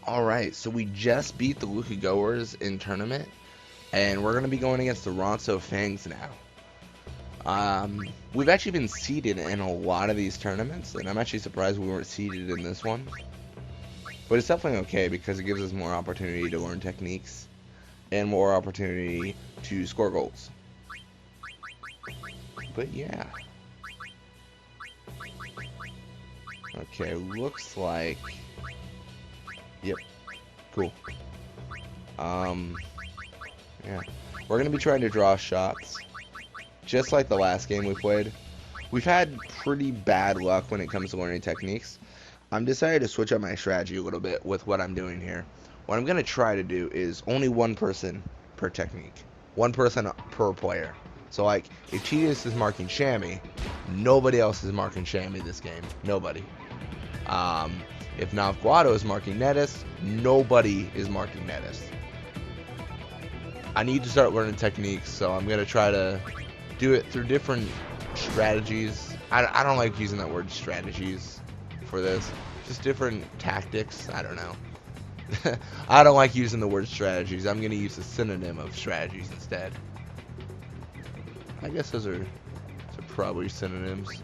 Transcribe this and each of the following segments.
Alright, so we just beat the Luka Goers in tournament, and we're going to be going against the Ronso Fangs now. We've actually been seeded in a lot of these tournaments, and I'm actually surprised we weren't seeded in this one. But it's definitely okay because it gives us more opportunity to learn techniques and more opportunity to score goals. But yeah. Okay, looks like... Yep. Cool. Yeah. We're going to be trying to draw shots. Just like the last game we played. We've had pretty bad luck when it comes to learning techniques. I'm decided to switch up my strategy a little bit with what I'm doing here. What I'm going to try to do is only one person per technique. One person per player. So like, if Titus is marking Shammy, nobody else is marking Shammy this game. Nobody. If Navguado is marking Netis, nobody is marking Netis. I need to start learning techniques, so I'm going to try to do it through different strategies. I don't like using that word strategies for this. Just different tactics. I don't know. I don't like using the word strategies. I'm going to use a synonym of strategies instead. I guess those are probably synonyms.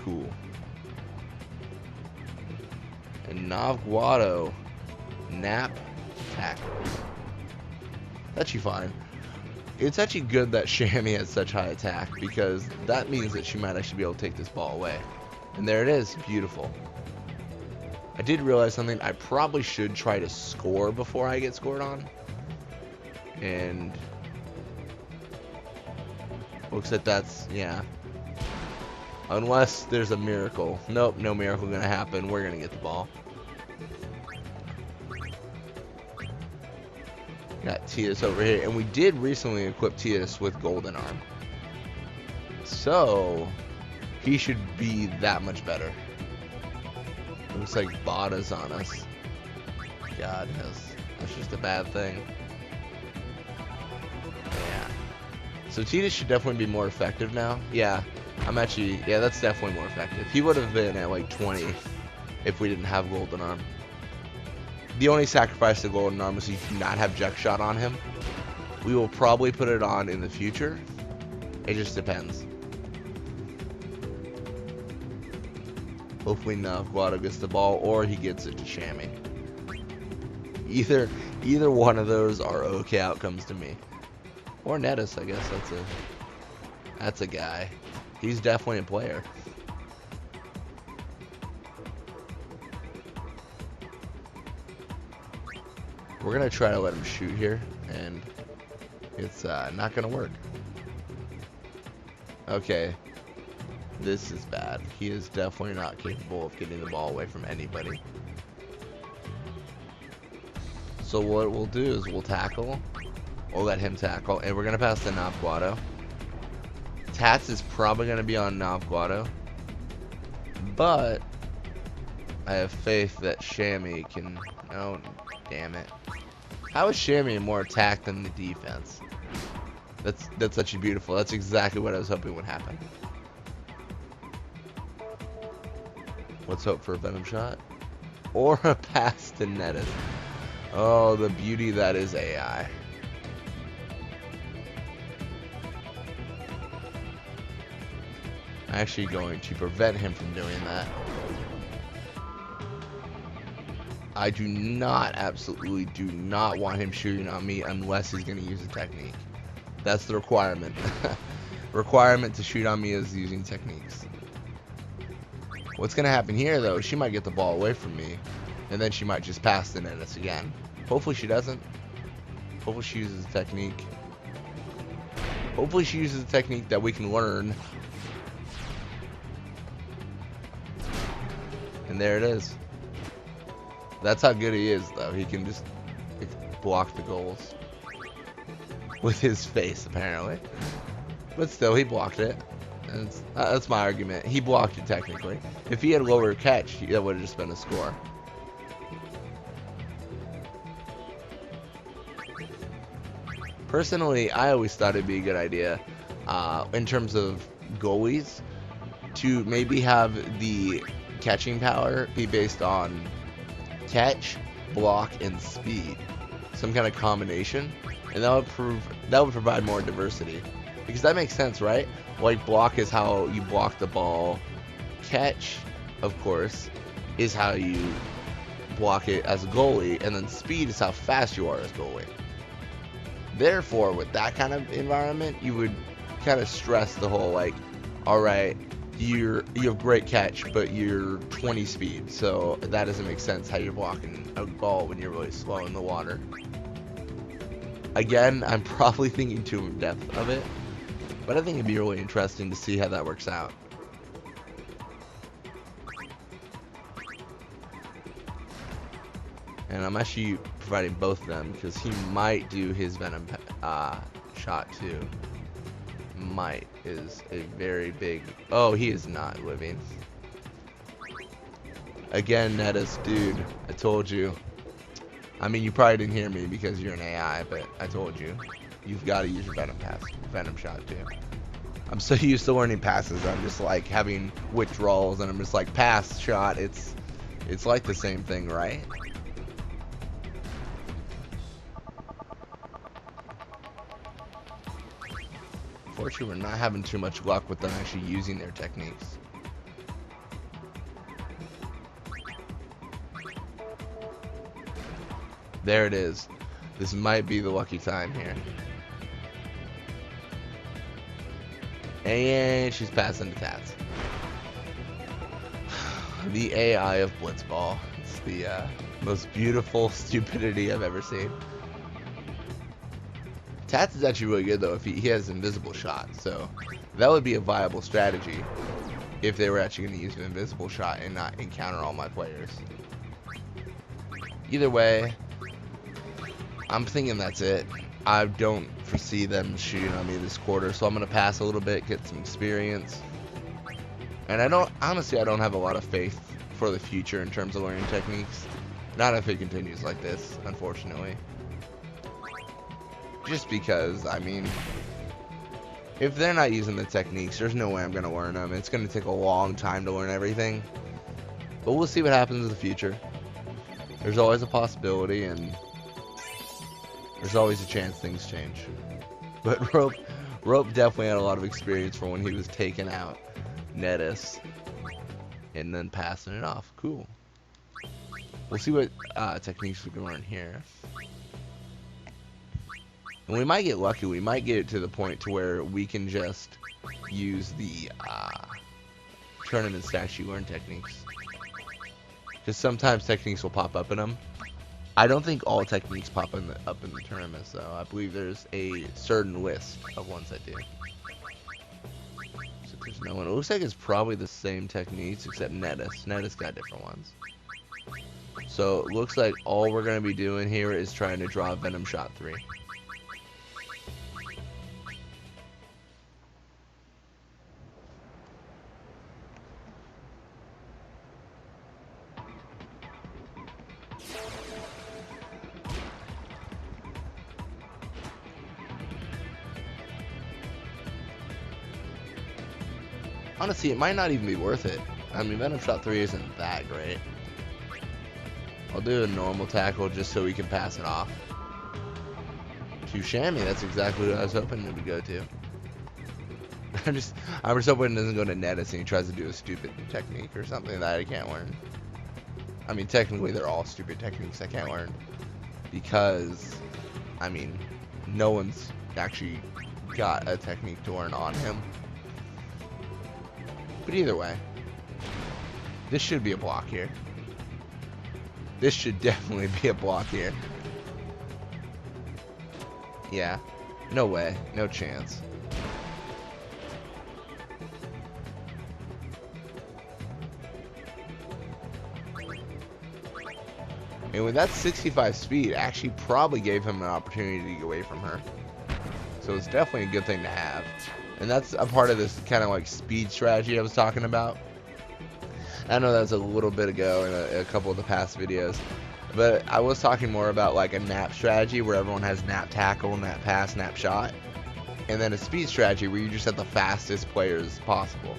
Cool. And Navguado, nap, tackle. That's actually fine. It's actually good that Shammy has such high attack because that means that she might actually be able to take this ball away. And there it is. Beautiful. I did realize something. I probably should try to score before I get scored on. And looks like that's, yeah. Unless there's a miracle. Nope, no miracle gonna happen. We're gonna get the ball. Got Titus over here, and we did recently equip Titus with Golden Arm. So, he should be that much better. Looks like Bada's on us. God, that's just a bad thing. Yeah. So Titus should definitely be more effective now. Yeah, that's definitely more effective. He would have been at like 20 if we didn't have Golden Arm. The only sacrifice to Golden Arm is you do not have Jet Shot on him. We will probably put it on in the future. It just depends. Hopefully Navguado gets the ball or he gets it to Shammy. Either one of those are okay outcomes to me. Or Netis, I guess that's a guy. He's definitely a player. We're gonna try to let him shoot here, and it's not gonna work. Okay, this is bad. He is definitely not capable of getting the ball away from anybody. So what we'll do is we'll tackle. We'll let him tackle, and we're gonna pass to Navguado. Tats is probably gonna be on Navguado, but I have faith that Shammy can. Oh, damn it! How is Shammy more attack than the defense? That's actually beautiful. That's exactly what I was hoping would happen. Let's hope for a Venom Shot or a pass to Netis. Oh, the beauty that is AI. I'm actually going to prevent him from doing that. I do not, absolutely do not want him shooting on me unless he's going to use a technique. That's the requirement. Requirement to shoot on me is using techniques. What's going to happen here, though, she might get the ball away from me, and then she might just pass the Netis again. Hopefully she doesn't. Hopefully she uses a technique. Hopefully she uses a technique that we can learn. And there it is. That's how good he is, though. He can just block the goals. With his face, apparently. But still, he blocked it. That's my argument. He blocked it, technically. If he had lower catch, that would have just been a score. Personally, I always thought it'd be a good idea, in terms of goalies, to maybe have the catching power be based on catch, block, and speed. Some kind of combination, and that would provide more diversity. Because that makes sense, right? Like, block is how you block the ball. Catch, of course, is how you block it as a goalie, and then speed is how fast you are as goalie. Therefore, with that kind of environment, you would kind of stress the whole, like, all right, you have great catch, but you're 20 speed, so that doesn't make sense how you're blocking a ball when you're really slow in the water. Again, I'm probably thinking too in depth of it, but I think it'd be really interesting to see how that works out. And I'm actually providing both of them because he might do his venom shot too. Might is a very big... Oh, he is not living. Again, Nettis, dude, I told you. I mean, you probably didn't hear me because you're an AI, but I told you. You've got to use your venom shot too. I'm so used to learning passes, I'm just like having withdrawals, and I'm just like, pass, shot, it's like the same thing, right? Fortunately, we're not having too much luck with them actually using their techniques. There it is. This might be the lucky time here. And she's passing to Tats. The AI of Blitzball. It's the most beautiful stupidity I've ever seen. Tats is actually really good though if he has invisible shot, so that would be a viable strategy if they were actually going to use an invisible shot and not encounter all my players. Either way, I'm thinking that's it. I don't foresee them shooting on me this quarter, so I'm going to pass a little bit, get some experience. And I don't have a lot of faith for the future in terms of learning techniques. Not if it continues like this, unfortunately. Just because, I mean, if they're not using the techniques, there's no way I'm going to learn them. It's going to take a long time to learn everything. But we'll see what happens in the future. There's always a possibility, and there's always a chance things change. But Rope definitely had a lot of experience for when he was taking out Nettis and then passing it off. Cool. We'll see what techniques we can learn here. And we might get lucky. We might get it to the point to where we can just use the tournament statue learn techniques. Because sometimes techniques will pop up in them. I don't think all techniques pop up in the tournaments, though. I believe there's a certain list of ones that do. So there's no one. It looks like it's probably the same techniques except Nettis. Nettis got different ones. So it looks like all we're going to be doing here is trying to draw Venom Shot 3. Honestly, it might not even be worth it. I mean, Venom Shot 3 isn't that great. I'll do a normal tackle just so we can pass it off. To Shammy, that's exactly what I was hoping it would go to. I'm just hoping it doesn't go to Nettis and he tries to do a stupid technique or something that I can't learn. I mean, technically they're all stupid techniques I can't learn. Because, I mean, no one's actually got a technique to learn on him. But either way, this should be a block here. This should definitely be a block here. Yeah, no way, no chance. And with that 65 speed, actually probably gave him an opportunity to get away from her. So it's definitely a good thing to have. And that's a part of this kind of like speed strategy I was talking about. I know that was a little bit ago in a couple of the past videos. But I was talking more about like a nap strategy where everyone has nap tackle, nap pass, nap shot. And then a speed strategy where you just have the fastest players possible.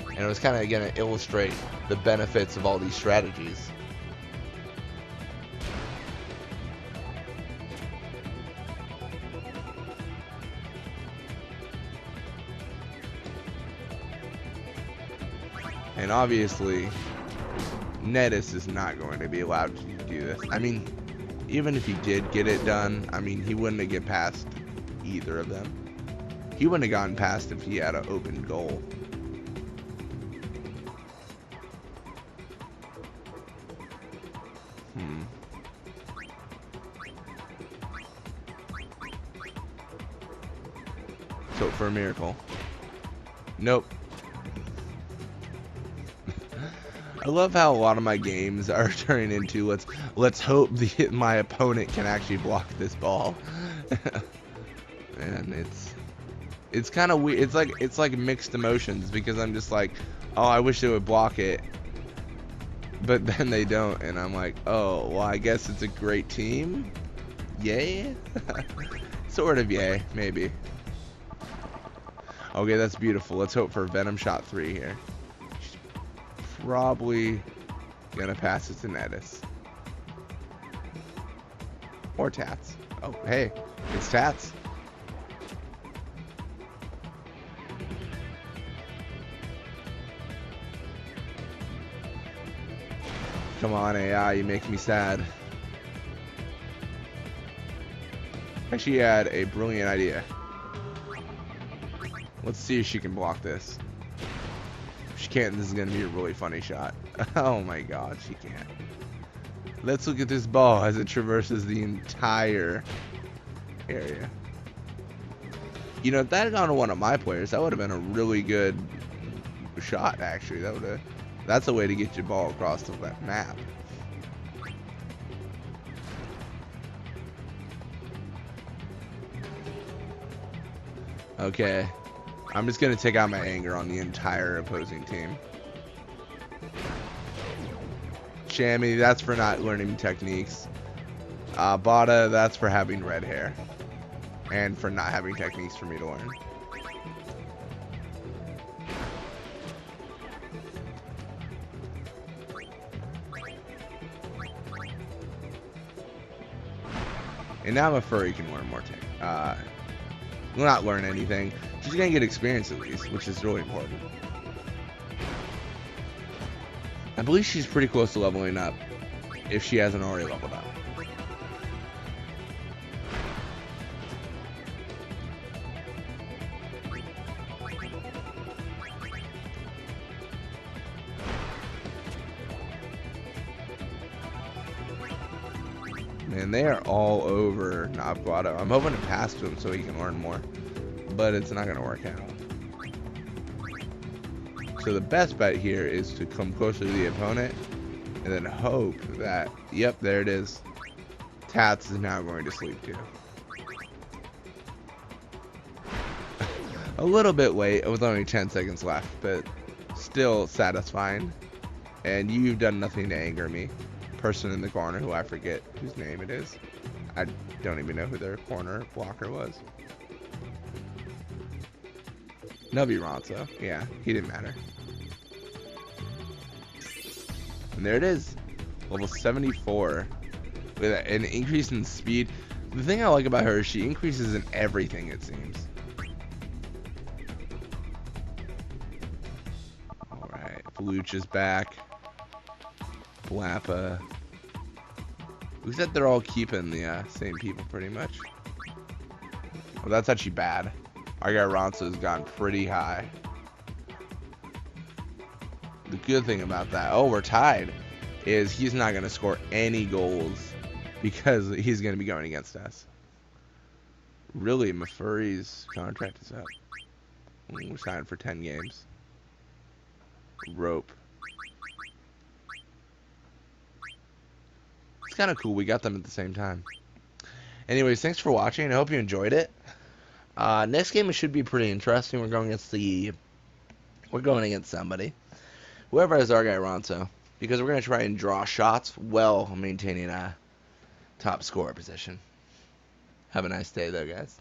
And it was kind of, again, to illustrate the benefits of all these strategies. And obviously, Nettis is not going to be allowed to do this. I mean, even if he did get it done, I mean, he wouldn't have get past either of them. He wouldn't have gotten past if he had an open goal. So for a miracle. Nope. I love how a lot of my games are turning into let's hope my opponent can actually block this ball. And it's kind of weird. It's like mixed emotions because I'm just like, oh, I wish they would block it, but then they don't, and I'm like, oh, well, I guess it's a great team. Yay. Sort of yay, maybe. Okay, that's beautiful. Let's hope for Venom Shot 3 here. She's probably gonna pass it to Nettis. Or Tats. Oh, hey, it's Tats. Come on, AI, you make me sad. Actually had a brilliant idea. Let's see if she can block this. If she can't, this is going to be a really funny shot. Oh my god, she can't. Let's look at this ball as it traverses the entire area. You know, if that had gone to one of my players, that would have been a really good shot, actually. That's a way to get your ball across the map. Okay. I'm just going to take out my anger on the entire opposing team. Shammy, that's for not learning techniques. Bada, that's for having red hair. And for not having techniques for me to learn. And now I'm furry can learn more things. Will not learn anything. She's gonna get experience at least, which is really important. I believe she's pretty close to leveling up, if she hasn't already leveled up. Man, they are all over Navguado. I'm hoping to pass to him so he can learn more, but it's not going to work out. So the best bet here is to come closer to the opponent and then hope that, yep, there it is. Tats is now going to sleep too. A little bit late with only 10 seconds left, but still satisfying. And you've done nothing to anger me. Person in the corner who I forget whose name it is. I don't even know who their corner blocker was. Nubby Ronso. Yeah, he didn't matter. And there it is. Level 74. With an increase in speed. The thing I like about her is she increases in everything, it seems. Alright, Faluch is back. Blappa. We said they're all keeping the same people pretty much. Well, that's actually bad. Argai Ronso has gotten pretty high. The good thing about that, oh, we're tied, is he's not going to score any goals because he's going to be going against us. Really, Mafuri's contract is up. We're signed for 10 games. Rope. It's kind of cool. We got them at the same time. Anyways, thanks for watching. I hope you enjoyed it. Next game should be pretty interesting. We're going against somebody. Whoever has Argai Ronso. Because we're going to try and draw shots while maintaining a top scorer position. Have a nice day though, guys.